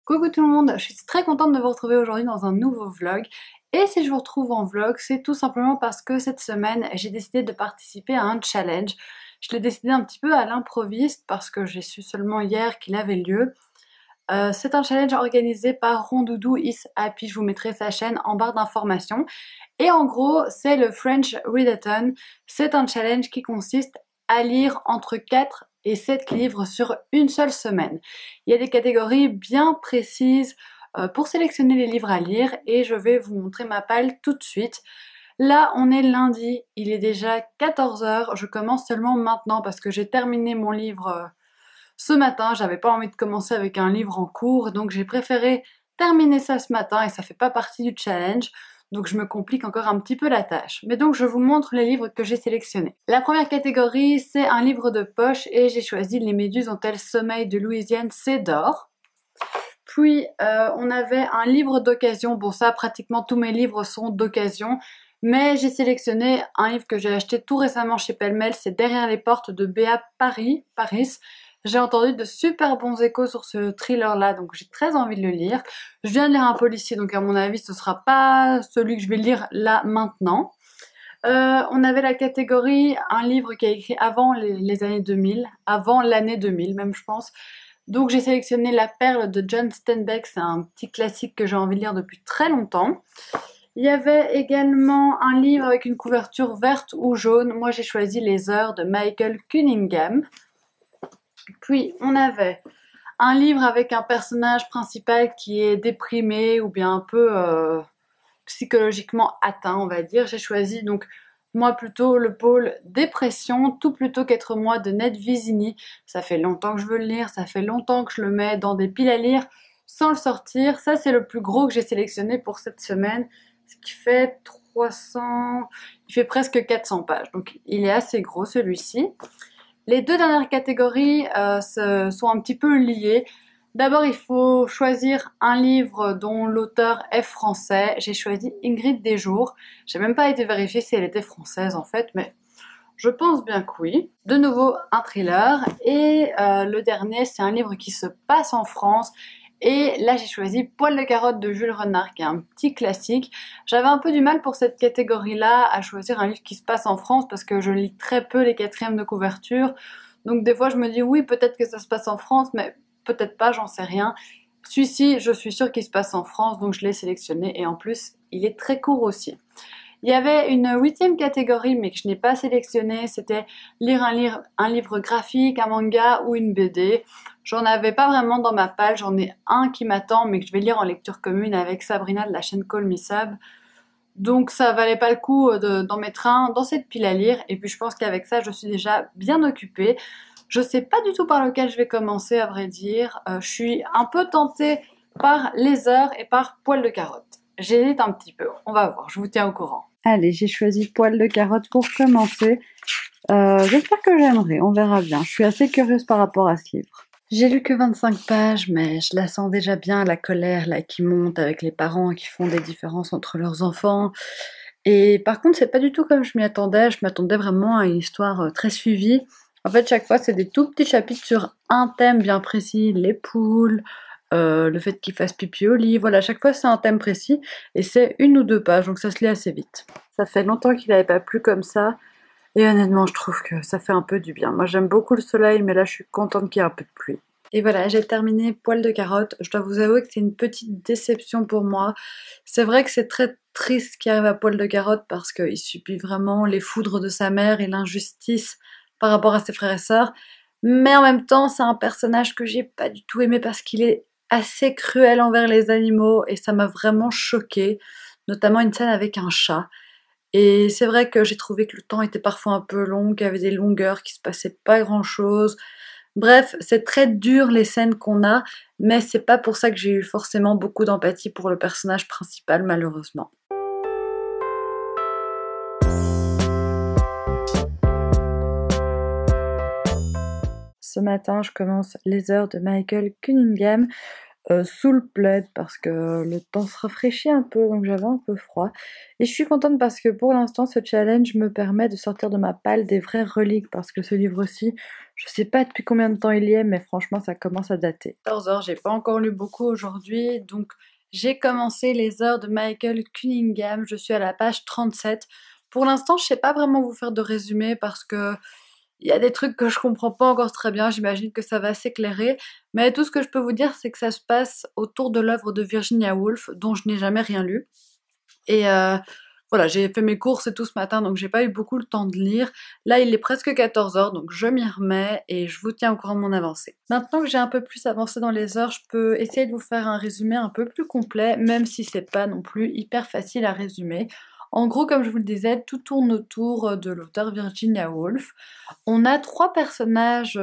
Coucou tout le monde, je suis très contente de vous retrouver aujourd'hui dans un nouveau vlog. Et si je vous retrouve en vlog, c'est tout simplement parce que cette semaine, j'ai décidé de participer à un challenge. Je l'ai décidé un petit peu à l'improviste parce que j'ai su seulement hier qu'il avait lieu. C'est un challenge organisé par Rondoudou is Happy, je vous mettrai sa chaîne en barre d'informations. Et en gros, c'est le French Readathon. C'est un challenge qui consiste à lire entre 4 et 7 livres sur une seule semaine. Il y a des catégories bien précises pour sélectionner les livres à lire et je vais vous montrer ma palle tout de suite. Là, on est lundi, il est déjà 14 heures. Je commence seulement maintenant parce que j'ai terminé mon livre ce matin. J'avais pas envie de commencer avec un livre en cours, donc j'ai préféré terminer ça ce matin et ça fait pas partie du challenge. Donc je me complique encore un petit peu la tâche. Mais donc je vous montre les livres que j'ai sélectionnés. La première catégorie, c'est un livre de poche et j'ai choisi Les Méduses ont-elles sommeil de Louisiane Sédor. Puis on avait un livre d'occasion. Bon, ça, pratiquement tous mes livres sont d'occasion. Mais j'ai sélectionné un livre que j'ai acheté tout récemment chez Pêle-Mêle. C'est Derrière les portes de Béa Paris. J'ai entendu de super bons échos sur ce thriller-là, donc j'ai très envie de le lire. Je viens de lire un policier, donc à mon avis, ce sera pas celui que je vais lire là, maintenant. On avait la catégorie, un livre qui a écrit avant les années 2000, avant l'année 2000 même, je pense. Donc j'ai sélectionné La Perle de John Steinbeck, c'est un petit classique que j'ai envie de lire depuis très longtemps. Il y avait également un livre avec une couverture verte ou jaune. Moi, j'ai choisi Les Heures de Michael Cunningham. Puis, on avait un livre avec un personnage principal qui est déprimé ou bien un peu psychologiquement atteint, on va dire. J'ai choisi donc moi plutôt le pôle dépression, tout plutôt qu'être moi de Ned Vizzini. Ça fait longtemps que je veux le lire, ça fait longtemps que je le mets dans des piles à lire sans le sortir. Ça, c'est le plus gros que j'ai sélectionné pour cette semaine, ce qui fait 300... Il fait presque 400 pages, donc il est assez gros celui-ci. Les deux dernières catégories sont un petit peu liées. D'abord, il faut choisir un livre dont l'auteur est français. J'ai choisi Ingrid Desjours. J'ai même pas été vérifier si elle était française en fait, mais je pense bien que oui. De nouveau, un thriller. Et le dernier, c'est un livre qui se passe en France. Et là, j'ai choisi Poil de carotte de Jules Renard, qui est un petit classique. J'avais un peu du mal pour cette catégorie-là à choisir un livre qui se passe en France parce que je lis très peu les quatrièmes de couverture. Donc des fois, je me dis oui, peut-être que ça se passe en France, mais peut-être pas, j'en sais rien. Celui-ci, je suis sûre qu'il se passe en France, donc je l'ai sélectionné. Et en plus, il est très court aussi. Il y avait une huitième catégorie, mais que je n'ai pas sélectionnée, c'était lire un livre graphique, un manga ou une BD. J'en avais pas vraiment dans ma palle, j'en ai un qui m'attend, mais que je vais lire en lecture commune avec Sabrina de la chaîne Call Me Sab. Donc ça valait pas le coup d'en mettre un dans cette pile à lire, et puis je pense qu'avec ça, je suis déjà bien occupée. Je sais pas du tout par lequel je vais commencer, à vrai dire. Je suis un peu tentée par Les Heures et par Poil de carotte. J'hésite un petit peu, on va voir, je vous tiens au courant. Allez, j'ai choisi Poil de carotte pour commencer. J'espère que j'aimerai, on verra bien. Je suis assez curieuse par rapport à ce livre. J'ai lu que 25 pages, mais je la sens déjà bien, la colère là qui monte avec les parents qui font des différences entre leurs enfants. Et par contre, c'est pas du tout comme je m'y attendais. Je m'attendais vraiment à une histoire très suivie. En fait, chaque fois, c'est des tout petits chapitres sur un thème bien précis, les poules, le fait qu'il fasse pipi au lit, voilà, chaque fois c'est un thème précis, et c'est une ou deux pages, donc ça se lit assez vite. Ça fait longtemps qu'il n'avait pas plu comme ça, et honnêtement je trouve que ça fait un peu du bien. Moi j'aime beaucoup le soleil, mais là je suis contente qu'il y ait un peu de pluie. Et voilà, j'ai terminé Poil de carotte. Je dois vous avouer que c'est une petite déception pour moi. C'est vrai que c'est très triste ce qui arrive à Poil de carotte, parce qu'il subit vraiment les foudres de sa mère et l'injustice par rapport à ses frères et sœurs. Mais en même temps, c'est un personnage que j'ai pas du tout aimé parce qu'il est assez cruel envers les animaux et ça m'a vraiment choquée, notamment une scène avec un chat. Et c'est vrai que j'ai trouvé que le temps était parfois un peu long, qu'il y avait des longueurs, qu'il se passait pas grand chose. Bref, c'est très dur les scènes qu'on a, mais c'est pas pour ça que j'ai eu forcément beaucoup d'empathie pour le personnage principal, malheureusement. Ce matin, je commence Les Heures de Michael Cunningham. sous le plaid parce que le temps se rafraîchit un peu, donc j'avais un peu froid. Et je suis contente parce que pour l'instant, ce challenge me permet de sortir de ma palle des vraies reliques parce que ce livre-ci, je sais pas depuis combien de temps il y est, mais franchement, ça commence à dater. 14 heures, j'ai pas encore lu beaucoup aujourd'hui, donc j'ai commencé les heures de Michael Cunningham, je suis à la page 37. Pour l'instant, je sais pas vraiment vous faire de résumé parce que il y a des trucs que je comprends pas encore très bien, j'imagine que ça va s'éclairer, mais tout ce que je peux vous dire, c'est que ça se passe autour de l'œuvre de Virginia Woolf, dont je n'ai jamais rien lu. Et voilà, j'ai fait mes courses et tout ce matin, donc j'ai pas eu beaucoup le temps de lire. Là, il est presque 14 heures, donc je m'y remets et je vous tiens au courant de mon avancée. Maintenant que j'ai un peu plus avancé dans les heures, je peux essayer de vous faire un résumé un peu plus complet, même si c'est pas non plus hyper facile à résumer. En gros, comme je vous le disais, tout tourne autour de l'auteur Virginia Woolf. On a 3 personnages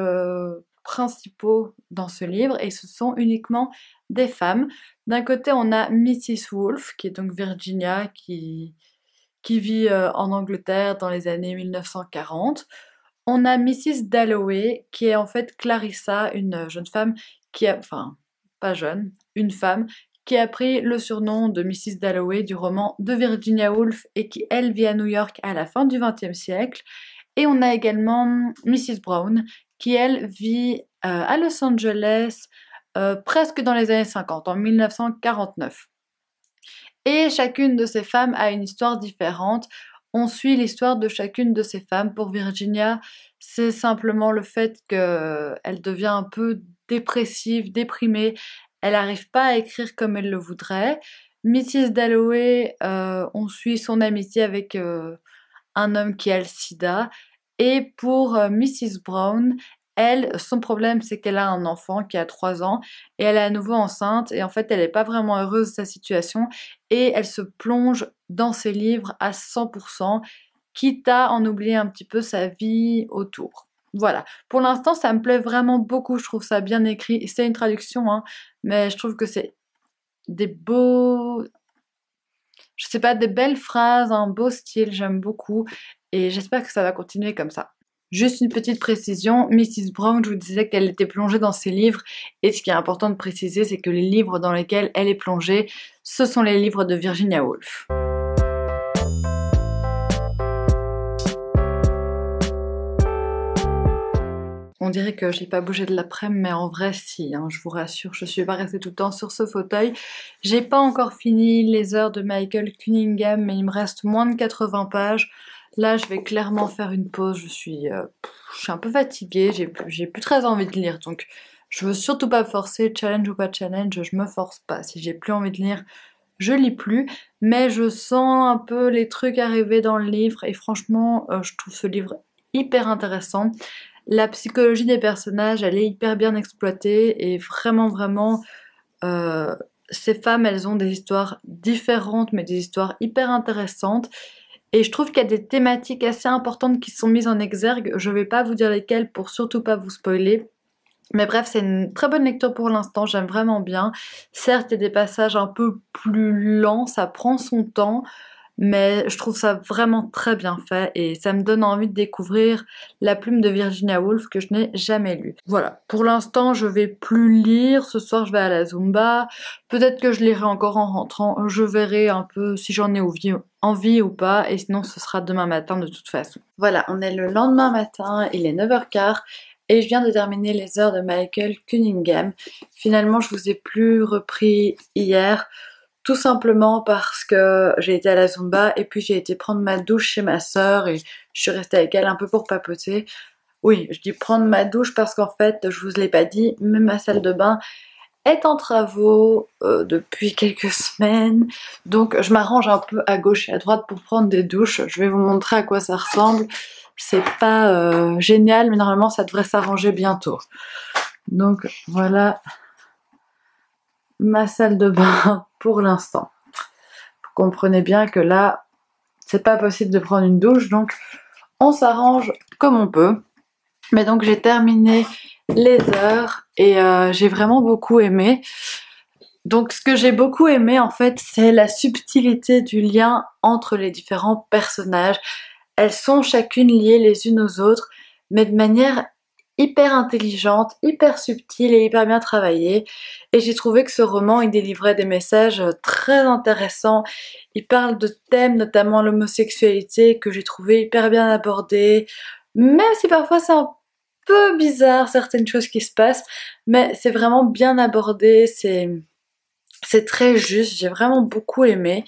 principaux dans ce livre et ce sont uniquement des femmes. D'un côté, on a Mrs. Woolf, qui est donc Virginia, qui vit en Angleterre dans les années 1940. On a Mrs. Dalloway, qui est en fait Clarissa, une jeune femme qui a, enfin, pas jeune, une femme qui a pris le surnom de Mrs. Dalloway du roman de Virginia Woolf et qui, elle, vit à New York à la fin du XXe siècle. Et on a également Mrs. Brown, qui, elle, vit à Los Angeles presque dans les années 50, en 1949. Et chacune de ces femmes a une histoire différente. On suit l'histoire de chacune de ces femmes. Pour Virginia, c'est simplement le fait qu'elle devient un peu dépressive, déprimée. Elle n'arrive pas à écrire comme elle le voudrait. Mrs. Dalloway, on suit son amitié avec un homme qui a le sida. Et pour Mrs. Brown, elle, son problème c'est qu'elle a un enfant qui a 3 ans et elle est à nouveau enceinte et en fait elle n'est pas vraiment heureuse de sa situation et elle se plonge dans ses livres à 100%, quitte à en oublier un petit peu sa vie autour. Voilà, pour l'instant ça me plaît vraiment beaucoup, je trouve ça bien écrit, c'est une traduction hein, mais je trouve que c'est des beaux, je sais pas, des belles phrases, un beau style, j'aime beaucoup et j'espère que ça va continuer comme ça. Juste une petite précision, Mrs. Brown, je vous disais qu'elle était plongée dans ses livres et ce qui est important de préciser, c'est que les livres dans lesquels elle est plongée, ce sont les livres de Virginia Woolf. On dirait que j'ai pas bougé de l'après-midi, mais en vrai si, hein, je vous rassure, je suis pas restée tout le temps sur ce fauteuil. J'ai pas encore fini les heures de Michael Cunningham, mais il me reste moins de 80 pages. Là, je vais clairement faire une pause, je suis un peu fatiguée, j'ai plus très envie de lire, donc je veux surtout pas me forcer, challenge ou pas challenge, je me force pas. Si j'ai plus envie de lire, je lis plus, mais je sens un peu les trucs arriver dans le livre, et franchement, je trouve ce livre hyper intéressant. La psychologie des personnages, elle est hyper bien exploitée, et vraiment, ces femmes, elles ont des histoires différentes, mais des histoires hyper intéressantes. Et je trouve qu'il y a des thématiques assez importantes qui sont mises en exergue. Je vais pas vous dire lesquelles pour surtout pas vous spoiler. Mais bref, c'est une très bonne lecture pour l'instant, j'aime vraiment bien. Certes, il y a des passages un peu plus lents, ça prend son temps, mais je trouve ça vraiment très bien fait et ça me donne envie de découvrir La plume de Virginia Woolf que je n'ai jamais lue. Voilà, pour l'instant je vais plus lire, ce soir je vais à la Zumba, peut-être que je lirai encore en rentrant, je verrai un peu si j'en ai envie ou pas et sinon ce sera demain matin de toute façon. Voilà, on est le lendemain matin, il est 9h15 et je viens de terminer les heures de Michael Cunningham. Finalement je vous ai plus repris hier, tout simplement parce que j'ai été à la Zumba et puis j'ai été prendre ma douche chez ma sœur et je suis restée avec elle un peu pour papoter. Oui, je dis prendre ma douche parce qu'en fait, je vous l'ai pas dit, mais ma salle de bain est en travaux depuis quelques semaines. Donc je m'arrange un peu à gauche et à droite pour prendre des douches. Je vais vous montrer à quoi ça ressemble. C'est pas génial, mais normalement ça devrait s'arranger bientôt. Donc voilà ma salle de bain pour l'instant. Vous comprenez bien que là, c'est pas possible de prendre une douche, donc on s'arrange comme on peut. Mais donc j'ai terminé les heures et j'ai vraiment beaucoup aimé. Donc ce que j'ai beaucoup aimé en fait, c'est la subtilité du lien entre les différents personnages. Elles sont chacune liées les unes aux autres, mais de manière hyper intelligente, hyper subtile et hyper bien travaillée. Et j'ai trouvé que ce roman, il délivrait des messages très intéressants. Il parle de thèmes, notamment l'homosexualité, que j'ai trouvé hyper bien abordés. Même si parfois c'est un peu bizarre certaines choses qui se passent, mais c'est vraiment bien abordé, c'est très juste, j'ai vraiment beaucoup aimé.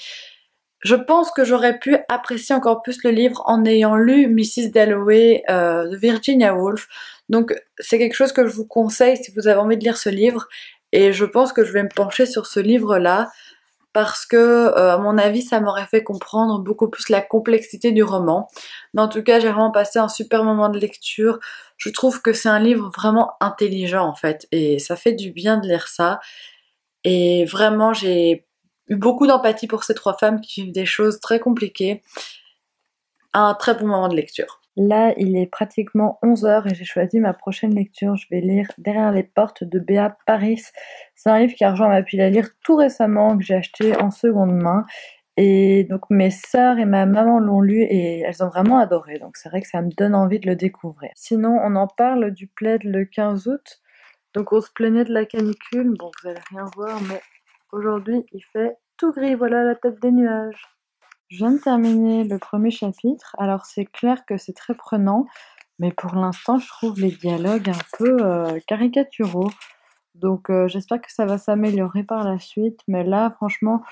Je pense que j'aurais pu apprécier encore plus le livre en ayant lu Mrs. Dalloway de Virginia Woolf. Donc c'est quelque chose que je vous conseille si vous avez envie de lire ce livre. Et je pense que je vais me pencher sur ce livre-là parce que, à mon avis, ça m'aurait fait comprendre beaucoup plus la complexité du roman. Mais en tout cas, j'ai vraiment passé un super moment de lecture. Je trouve que c'est un livre vraiment intelligent en fait, et ça fait du bien de lire ça. Et vraiment, j'ai eu beaucoup d'empathie pour ces trois femmes qui vivent des choses très compliquées. Un très bon moment de lecture. Là, il est pratiquement 11 h et j'ai choisi ma prochaine lecture. Je vais lire Derrière les portes de Béa Paris. C'est un livre qui a rejoint ma pile à lire tout récemment, que j'ai acheté en seconde main. Et donc mes sœurs et ma maman l'ont lu et elles ont vraiment adoré. Donc c'est vrai que ça me donne envie de le découvrir. Sinon, on en parle du Plaid le 15 août. Donc on se plaignait de la canicule. Bon, vous allez rien voir, mais aujourd'hui il fait tout gris. Voilà la tête des nuages. Je viens de terminer le premier chapitre. Alors c'est clair que c'est très prenant, mais pour l'instant je trouve les dialogues un peu caricaturaux. Donc j'espère que ça va s'améliorer par la suite. Mais là, franchement,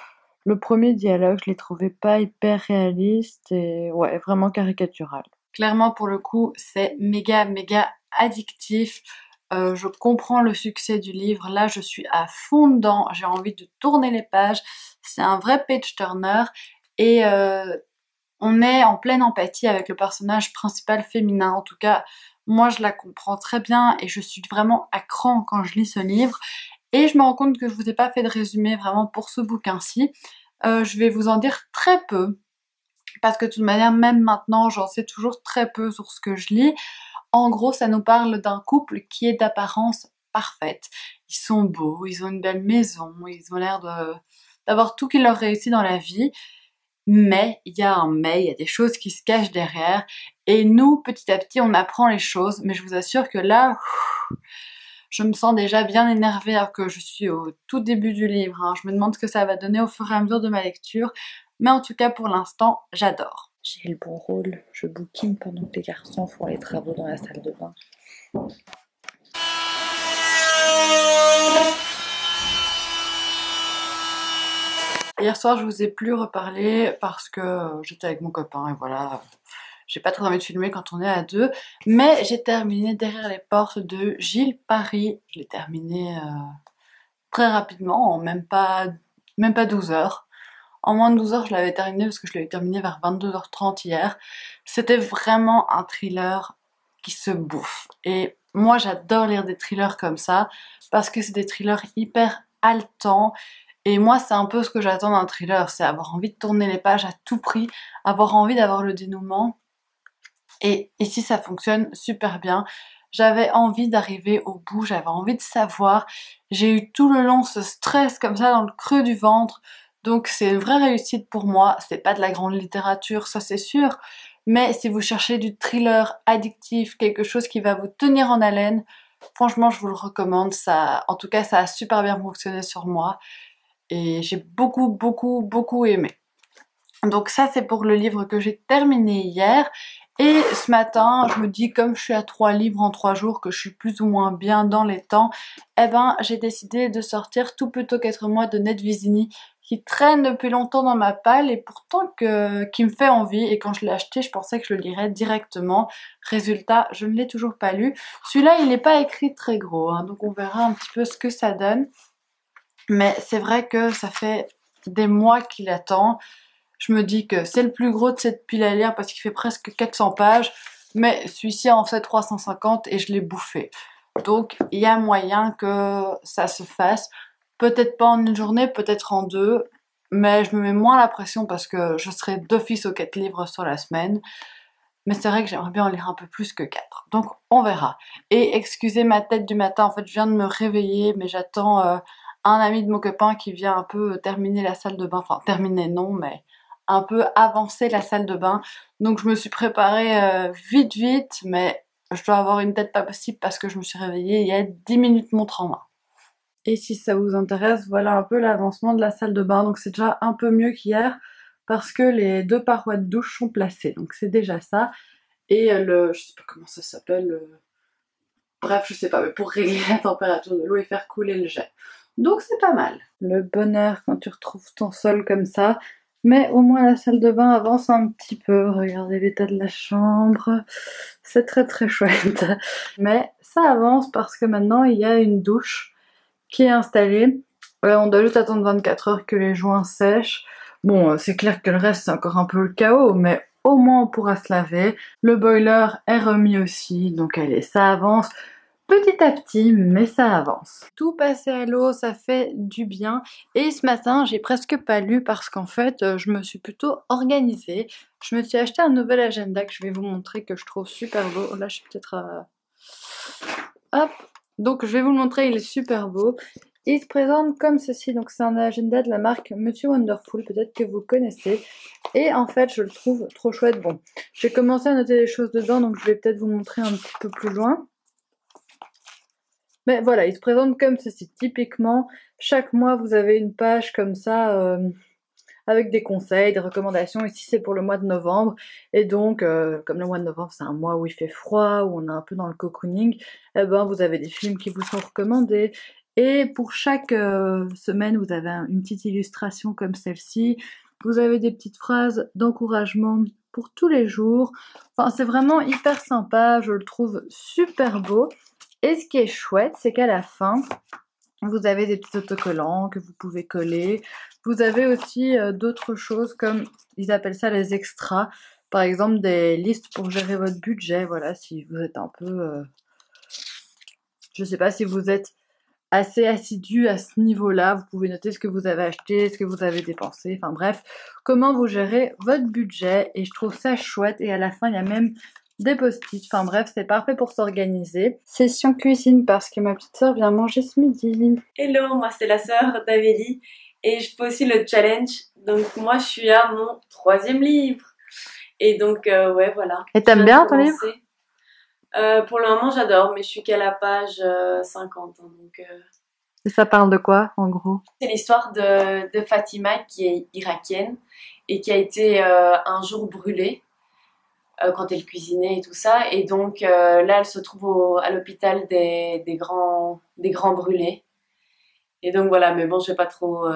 le premier dialogue, je l'ai trouvé pas hyper réaliste et ouais, vraiment caricatural. Clairement, pour le coup, c'est méga, méga addictif. Je comprends le succès du livre. Là, je suis à fond dedans. J'ai envie de tourner les pages. C'est un vrai page turner. Et on est en pleine empathie avec le personnage principal féminin. En tout cas, moi, je la comprends très bien et je suis vraiment à cran quand je lis ce livre. Et je me rends compte que je vous ai pas fait de résumé vraiment pour ce bouquin-ci. Je vais vous en dire très peu. Parce que de toute manière, même maintenant, j'en sais toujours très peu sur ce que je lis. En gros, ça nous parle d'un couple qui est d'apparence parfaite. Ils sont beaux, ils ont une belle maison, ils ont l'air d'avoir tout qui leur réussit dans la vie. Mais, il y a un mais, il y a des choses qui se cachent derrière. Et nous, petit à petit, on apprend les choses. Mais je vous assure que là, je me sens déjà bien énervée alors que je suis au tout début du livre, hein. Je me demande ce que ça va donner au fur et à mesure de ma lecture. Mais en tout cas, pour l'instant, j'adore. J'ai le bon rôle, je bouquine pendant que les garçons font les travaux dans la salle de bain. Hier soir, je vous ai plus reparlé parce que j'étais avec mon copain et voilà, j'ai pas très envie de filmer quand on est à deux. Mais j'ai terminé Derrière les portes de Gilles Paris. Je l'ai terminé très rapidement, en même pas 12 heures. En moins de 12 heures, je l'avais terminé parce que je l'avais terminé vers 22h30 hier. C'était vraiment un thriller qui se bouffe. Et moi, j'adore lire des thrillers comme ça parce que c'est des thrillers hyper haletants. Et moi, c'est un peu ce que j'attends d'un thriller, c'est avoir envie de tourner les pages à tout prix, avoir envie d'avoir le dénouement. Et ici, ça fonctionne super bien. J'avais envie d'arriver au bout, j'avais envie de savoir. J'ai eu tout le long ce stress comme ça dans le creux du ventre. Donc c'est une vraie réussite pour moi. C'est pas de la grande littérature, ça c'est sûr. Mais si vous cherchez du thriller addictif, quelque chose qui va vous tenir en haleine, franchement, je vous le recommande. Ça, en tout cas, ça a super bien fonctionné sur moi. Et j'ai beaucoup, beaucoup, beaucoup aimé. Donc ça, c'est pour le livre que j'ai terminé hier. Et ce matin, je me dis, comme je suis à 3 livres en 3 jours, que je suis plus ou moins bien dans les temps, eh ben, j'ai décidé de sortir Tout plutôt qu'être moi de Ned Vizzini, qui traîne depuis longtemps dans ma palle et pourtant qui me fait envie. Et quand je l'ai acheté, je pensais que je le lirais directement. Résultat, je ne l'ai toujours pas lu. Celui-là, il n'est pas écrit très gros, hein, donc on verra un petit peu ce que ça donne. Mais c'est vrai que ça fait des mois qu'il attend. Je me dis que c'est le plus gros de cette pile à lire parce qu'il fait presque 400 pages. Mais celui-ci en fait 350 et je l'ai bouffé. Donc il y a moyen que ça se fasse. Peut-être pas en une journée, peut-être en deux. Mais je me mets moins la pression parce que je serai d'office aux 4 livres sur la semaine. Mais c'est vrai que j'aimerais bien en lire un peu plus que 4. Donc on verra. Et excusez ma tête du matin, en fait je viens de me réveiller, mais j'attends un ami de mon copain qui vient un peu terminer la salle de bain. Enfin terminer non, mais un peu avancer la salle de bain. Donc je me suis préparée vite vite, mais je dois avoir une tête pas possible parce que je me suis réveillée il y a 10 minutes montre en main. Et si ça vous intéresse, voilà un peu l'avancement de la salle de bain. Donc c'est déjà un peu mieux qu'hier parce que les 2 parois de douche sont placées. Donc c'est déjà ça. Et je sais pas comment ça s'appelle, bref, je sais pas, mais pour régler la température de l'eau et faire couler le jet. Donc c'est pas mal. Le bonheur quand tu retrouves ton sol comme ça. Mais au moins la salle de bain avance un petit peu. Regardez l'état de la chambre. C'est très très chouette. Mais ça avance parce que maintenant il y a une douche qui est installée. On doit juste attendre 24 heures que les joints sèchent. Bon, c'est clair que le reste c'est encore un peu le chaos, mais au moins on pourra se laver. Le boiler est remis aussi, donc allez, ça avance petit à petit, mais ça avance. Tout passer à l'eau, ça fait du bien. Et ce matin, j'ai presque pas lu parce qu'en fait, je me suis plutôt organisée. Je me suis acheté un nouvel agenda que je vais vous montrer, que je trouve super beau. Oh là, je suis peut-être... Hop. Donc, je vais vous le montrer, il est super beau. Il se présente comme ceci. Donc, c'est un agenda de la marque Monsieur Wonderful, peut-être que vous connaissez. Et en fait, je le trouve trop chouette. Bon, j'ai commencé à noter des choses dedans, donc je vais peut-être vous montrer un petit peu plus loin. Mais voilà, il se présente comme ceci. Typiquement, chaque mois, vous avez une page comme ça, avec des conseils, des recommandations. Ici, c'est pour le mois de novembre. Et donc, comme le mois de novembre, c'est un mois où il fait froid, où on est un peu dans le cocooning, eh ben, vous avez des films qui vous sont recommandés. Et pour chaque semaine, vous avez une petite illustration comme celle-ci. Vous avez des petites phrases d'encouragement pour tous les jours. Enfin, c'est vraiment hyper sympa. Je le trouve super beau. Et ce qui est chouette, c'est qu'à la fin, vous avez des petits autocollants que vous pouvez coller. Vous avez aussi d'autres choses comme, ils appellent ça les extras. Par exemple, des listes pour gérer votre budget. Voilà, si vous êtes un peu... je sais pas si vous êtes assez assidu à ce niveau-là. Vous pouvez noter ce que vous avez acheté, ce que vous avez dépensé. Enfin bref, comment vous gérez votre budget. Et je trouve ça chouette. Et à la fin, il y a même des post-it. Enfin bref, c'est parfait pour s'organiser. Session cuisine parce que ma petite soeur vient manger ce midi. Hello, moi c'est la sœur d'Amélie et je fais aussi le challenge. Donc moi je suis à mon 3e livre. Et donc ouais voilà. Et t'aimes bien ton livre? Pour le moment j'adore, mais je suis qu'à la page 50. Hein, donc, Et ça parle de quoi en gros? c'est l'histoire de Fatima qui est irakienne et qui a été un jour brûlée. Quand elle cuisinait et tout ça. Et donc là, elle se trouve à l'hôpital des grands brûlés. Et donc voilà, mais bon, je vais pas trop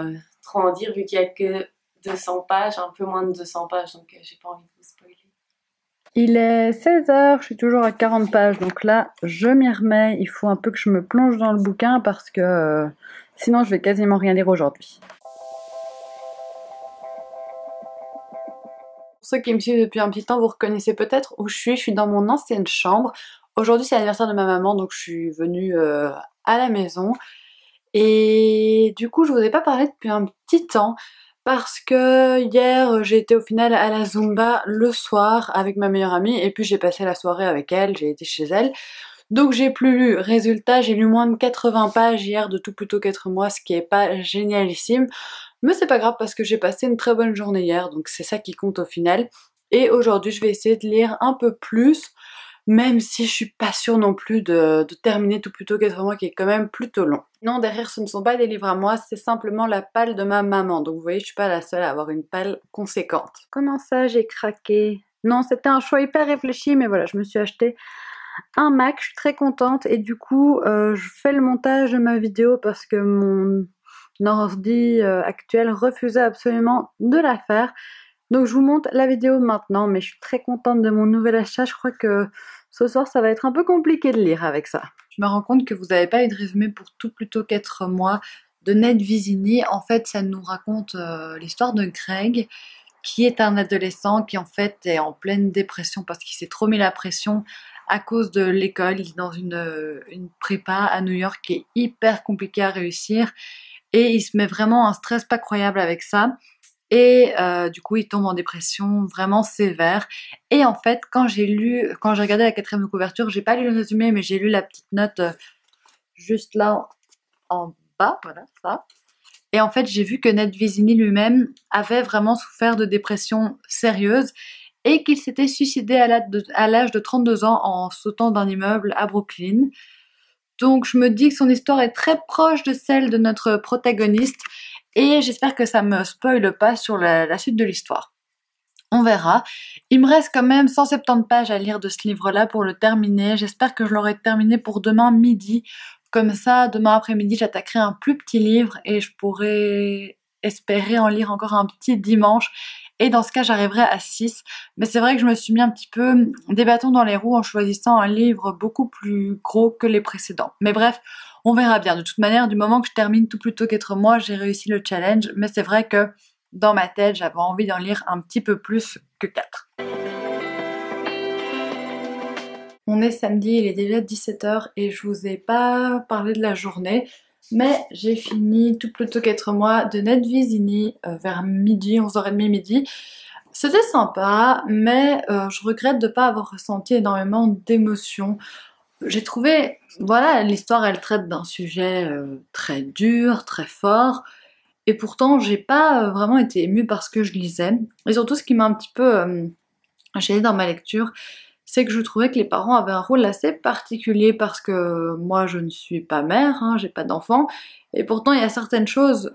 en dire vu qu'il y a que 200 pages, un peu moins de 200 pages, donc j'ai pas envie de vous spoiler. Il est 16h, je suis toujours à 40 pages, donc là, je m'y remets. Il faut un peu que je me plonge dans le bouquin parce que sinon, je vais quasiment rien lire aujourd'hui. Pour ceux qui me suivent depuis un petit temps, vous reconnaissez peut-être où je suis. Je suis dans mon ancienne chambre. Aujourd'hui, c'est l'anniversaire de ma maman, donc je suis venue à la maison. Et du coup, je vous ai pas parlé depuis un petit temps parce que hier, j'ai été au final à la Zumba le soir avec ma meilleure amie et puis j'ai passé la soirée avec elle, j'ai été chez elle. Donc j'ai plus lu. Résultat, j'ai lu moins de 80 pages hier de tout plutôt qu'être moi, ce qui est pas génialissime. Mais c'est pas grave parce que j'ai passé une très bonne journée hier, donc c'est ça qui compte au final. Et aujourd'hui, je vais essayer de lire un peu plus, même si je suis pas sûre non plus de terminer tout plutôt qu'être moi, qui est quand même plutôt long. Non, derrière, ce ne sont pas des livres à moi, c'est simplement la palle de ma maman. Donc vous voyez, je suis pas la seule à avoir une palle conséquente. Comment ça, j'ai craqué? Non, c'était un choix hyper réfléchi, mais voilà, je me suis acheté un Mac, je suis très contente et du coup je fais le montage de ma vidéo parce que mon ordi actuel refusait absolument de la faire. Donc je vous montre la vidéo maintenant, mais je suis très contente de mon nouvel achat. Je crois que ce soir ça va être un peu compliqué de lire avec ça. Je me rends compte que vous n'avez pas eu de résumé pour tout plutôt qu'être moi de Ned Vizzini. En fait ça nous raconte l'histoire de Greg, qui est un adolescent qui en fait est en pleine dépression parce qu'il s'est trop mis la pression à cause de l'école. Il est dans une prépa à New York qui est hyper compliquée à réussir et il se met vraiment un stress pas croyable avec ça. Et du coup il tombe en dépression vraiment sévère. Et en fait quand j'ai regardé la 4e de couverture, j'ai pas lu le résumé mais j'ai lu la petite note juste là en bas, voilà ça. Et en fait j'ai vu que Ned Vizzini lui-même avait vraiment souffert de dépression sérieuse. et qu'il s'était suicidé à l'âge de 32 ans en sautant d'un immeuble à Brooklyn. Donc je me dis que son histoire est très proche de celle de notre protagoniste et j'espère que ça me spoile pas sur la suite de l'histoire. On verra. Il me reste quand même 170 pages à lire de ce livre-là pour le terminer. J'espère que je l'aurai terminé pour demain midi. Comme ça, demain après-midi, j'attaquerai un plus petit livre et je pourrai espérer en lire encore un petit dimanche. Et dans ce cas, j'arriverai à 6. Mais c'est vrai que je me suis mis un petit peu des bâtons dans les roues en choisissant un livre beaucoup plus gros que les précédents. Mais bref, on verra bien. De toute manière, du moment que je termine tout plutôt qu'être moi, j'ai réussi le challenge. Mais c'est vrai que dans ma tête, j'avais envie d'en lire un petit peu plus que 4. On est samedi, il est déjà 17h et je vous ai pas parlé de la journée, mais j'ai fini tout plutôt qu'être moi de Ned Visini vers midi, 11h30 midi. C'était sympa, mais je regrette de pas avoir ressenti énormément d'émotions. J'ai trouvé, voilà, l'histoire elle traite d'un sujet très dur, très fort, et pourtant j'ai pas vraiment été émue par ce que je lisais. Et surtout ce qui m'a un petit peu gênée dans ma lecture, c'est que je trouvais que les parents avaient un rôle assez particulier parce que moi je ne suis pas mère, hein, j'ai pas d'enfant, et pourtant il y a certaines choses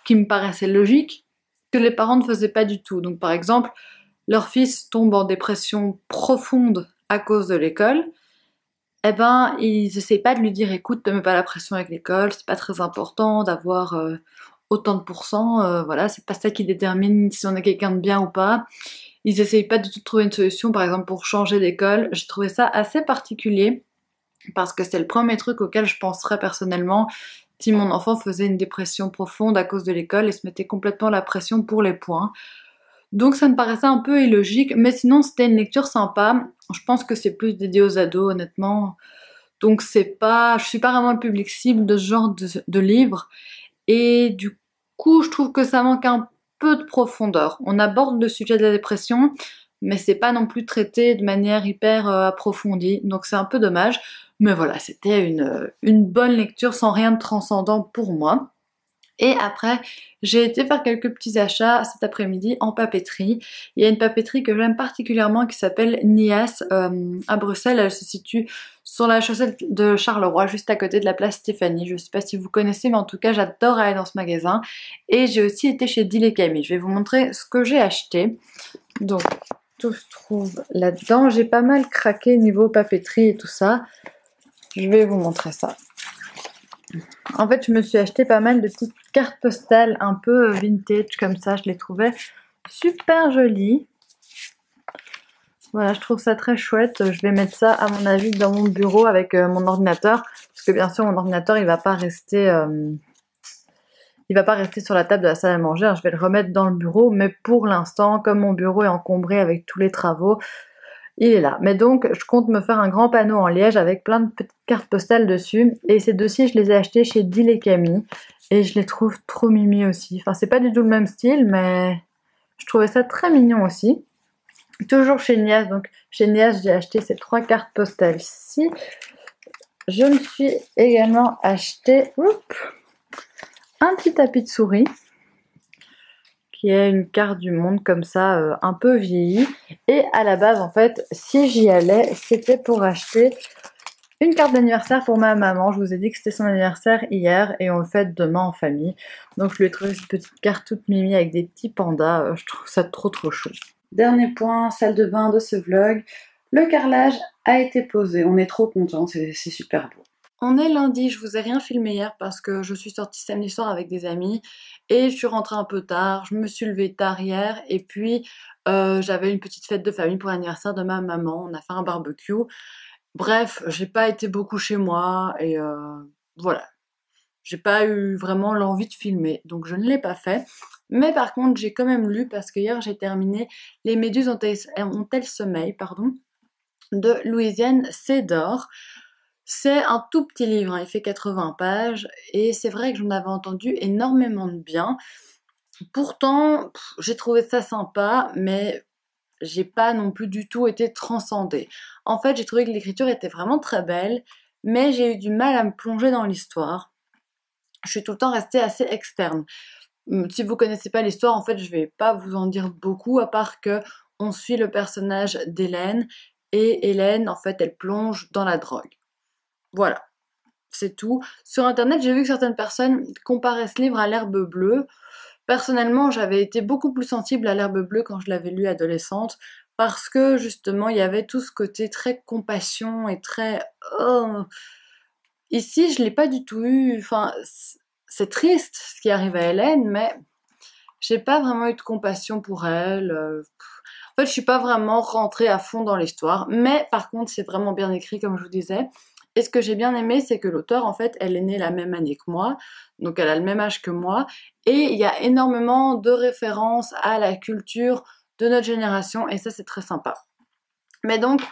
qui me paraissaient logiques que les parents ne faisaient pas du tout. Donc par exemple, leur fils tombe en dépression profonde à cause de l'école, eh ben ils essayent pas de lui dire écoute, te mets pas la pression avec l'école, c'est pas très important d'avoir autant de pourcents, voilà, c'est pas ça qui détermine si on est quelqu'un de bien ou pas. Ils essayent pas du tout de trouver une solution, par exemple pour changer d'école. J'ai trouvé ça assez particulier parce que c'est le premier truc auquel je penserais personnellement si mon enfant faisait une dépression profonde à cause de l'école et se mettait complètement la pression pour les points. Donc ça me paraissait un peu illogique, mais sinon c'était une lecture sympa. Je pense que c'est plus dédié aux ados, honnêtement. Donc je suis pas vraiment le public cible de ce genre de livre. Et du coup, je trouve que ça manque un peu de profondeur. On aborde le sujet de la dépression, mais c'est pas non plus traité de manière hyper approfondie, donc c'est un peu dommage. Mais voilà, c'était une bonne lecture sans rien de transcendant pour moi. Et après, j'ai été faire quelques petits achats cet après-midi en papeterie. Il y a une papeterie que j'aime particulièrement qui s'appelle Nias à Bruxelles. Elle se situe sur la chaussée de Charleroi, juste à côté de la place Stéphanie. Je ne sais pas si vous connaissez, mais en tout cas, j'adore aller dans ce magasin. Et j'ai aussi été chez Deal & Camille. Je vais vous montrer ce que j'ai acheté. Donc, tout se trouve là-dedans. J'ai pas mal craqué niveau papeterie et tout ça. Je vais vous montrer ça. En fait, je me suis acheté pas mal de petites cartes postales un peu vintage comme ça. Je les trouvais super jolies. Voilà, je trouve ça très chouette. Je vais mettre ça, à mon avis, dans mon bureau avec mon ordinateur. Parce que bien sûr, mon ordinateur, il va pas rester sur la table de la salle à manger. Je vais le remettre dans le bureau. Mais pour l'instant, comme mon bureau est encombré avec tous les travaux, il est là. Mais donc, je compte me faire un grand panneau en liège avec plein de petites cartes postales dessus. Et ces deux-ci, je les ai achetés chez Deal & Camille. Et je les trouve trop mimi aussi. Enfin, c'est pas du tout le même style, mais je trouvais ça très mignon aussi. Toujours chez Nias. Donc, chez Nias, j'ai acheté ces 3 cartes postales-ci. Je me suis également acheté un petit tapis de souris qui est une carte du monde comme ça, un peu vieillie. Et à la base, en fait, si j'y allais, c'était pour acheter une carte d'anniversaire pour ma maman. Je vous ai dit que c'était son anniversaire hier et on le fête demain en famille. Donc je lui ai trouvé cette petite carte toute mimi avec des petits pandas. Je trouve ça trop chou. Dernier point, salle de bain de ce vlog. Le carrelage a été posé. On est trop contents, c'est super beau. On est lundi, je vous ai rien filmé hier parce que je suis sortie samedi soir avec des amis et je suis rentrée un peu tard, je me suis levée tard hier et puis j'avais une petite fête de famille pour l'anniversaire de ma maman, on a fait un barbecue. Bref, j'ai pas été beaucoup chez moi et voilà, j'ai pas eu vraiment l'envie de filmer, donc je ne l'ai pas fait. Mais par contre, j'ai quand même lu parce que hier j'ai terminé Les Méduses ont-elles sommeil, de Louisiane Sédor. C'est un tout petit livre, hein, il fait 80 pages et c'est vrai que j'en avais entendu énormément de bien. Pourtant, j'ai trouvé ça sympa, mais j'ai pas non plus du tout été transcendée. En fait, j'ai trouvé que l'écriture était vraiment très belle, mais j'ai eu du mal à me plonger dans l'histoire. Je suis tout le temps restée assez externe. Si vous connaissez pas l'histoire, en fait, je vais pas vous en dire beaucoup, à part que on suit le personnage d'Hélène et Hélène, en fait, elle plonge dans la drogue. Voilà, c'est tout. Sur internet, j'ai vu que certaines personnes comparaient ce livre à l'herbe bleue. Personnellement, j'avais été beaucoup plus sensible à l'herbe bleue quand je l'avais lu adolescente, parce que justement, il y avait tout ce côté très compassion et très... oh. Ici, je l'ai pas du tout eu. Enfin, c'est triste ce qui arrive à Hélène, mais j'ai pas vraiment eu de compassion pour elle. En fait, je suis pas vraiment rentrée à fond dans l'histoire, mais par contre, c'est vraiment bien écrit, comme je vous disais. Et ce que j'ai bien aimé, c'est que l'auteure, en fait, elle est née la même année que moi, donc elle a le même âge que moi, et il y a énormément de références à la culture de notre génération, et ça, c'est très sympa. Mais donc,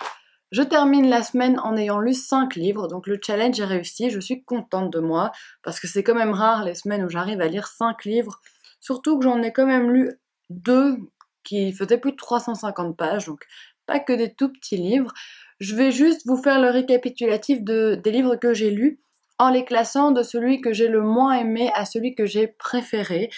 je termine la semaine en ayant lu 5 livres, donc le challenge est réussi, je suis contente de moi, parce que c'est quand même rare les semaines où j'arrive à lire 5 livres, surtout que j'en ai quand même lu 2 qui faisaient plus de 350 pages, donc pas que des tout petits livres. Je vais juste vous faire le récapitulatif des livres que j'ai lus, en les classant de celui que j'ai le moins aimé à celui que j'ai préféré.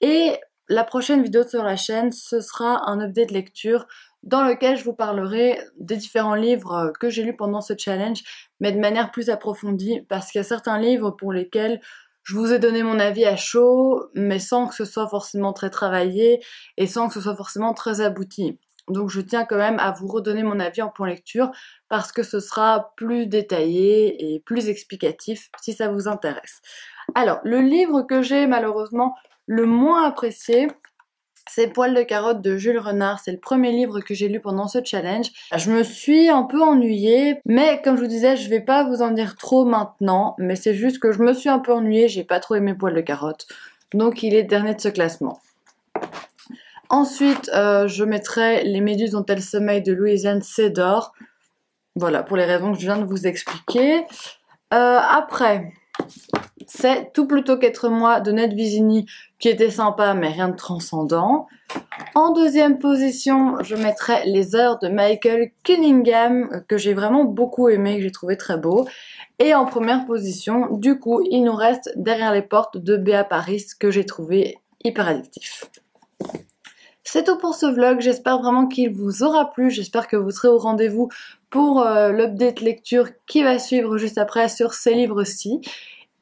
Et la prochaine vidéo sur la chaîne, ce sera un update lecture dans lequel je vous parlerai des différents livres que j'ai lus pendant ce challenge, mais de manière plus approfondie, parce qu'il y a certains livres pour lesquels je vous ai donné mon avis à chaud, mais sans que ce soit forcément très travaillé et sans que ce soit forcément très abouti. Donc je tiens quand même à vous redonner mon avis en point lecture parce que ce sera plus détaillé et plus explicatif si ça vous intéresse. Alors, le livre que j'ai malheureusement le moins apprécié, c'est Poil de carotte de Jules Renard. C'est le premier livre que j'ai lu pendant ce challenge. Je me suis un peu ennuyée, mais comme je vous disais, je vais pas vous en dire trop maintenant, mais c'est juste que je me suis un peu ennuyée, j'ai pas trop aimé Poil de carotte. Donc il est dernier de ce classement. Ensuite, je mettrai Les méduses dont elles sommeillent de Louisiane Sédor. Voilà, pour les raisons que je viens de vous expliquer. Après, c'est Tout plutôt qu'être moi de Ned Vizzini qui était sympa mais rien de transcendant. En deuxième position, je mettrai Les heures de Michael Cunningham que j'ai vraiment beaucoup aimé, que j'ai trouvé très beau. Et en première position, du coup, il nous reste Derrière les portes de Béa Paris que j'ai trouvé hyper addictif. C'est tout pour ce vlog, j'espère vraiment qu'il vous aura plu, j'espère que vous serez au rendez-vous pour l'update lecture qui va suivre juste après sur ces livres-ci.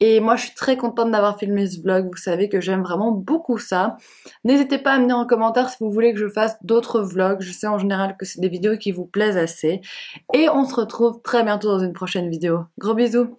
Et moi je suis très contente d'avoir filmé ce vlog, vous savez que j'aime vraiment beaucoup ça. N'hésitez pas à me dire en commentaire si vous voulez que je fasse d'autres vlogs, je sais en général que c'est des vidéos qui vous plaisent assez. Et on se retrouve très bientôt dans une prochaine vidéo. Gros bisous!